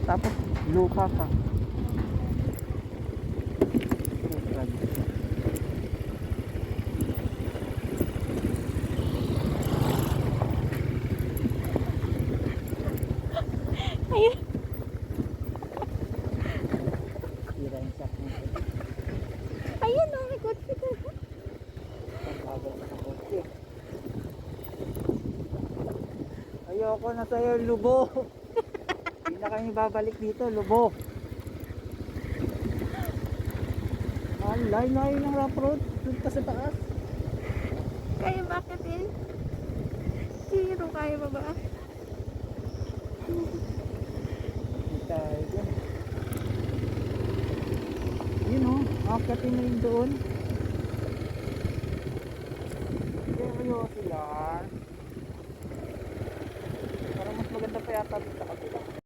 Tapos lupa pa. Ayun. Tira yung sak mo. Ayun, oh, may kotse ka. Pagkagal sa kotse. Ayoko na sa'yo, lubo. Hindi na kami babalik dito, lubo. Layo-layo ng rough road. Doon pa sa taas. Kaya bakit eh? Zero, kaya ba ba? Hindi tayo dyan. Yun o, akatin na yun doon.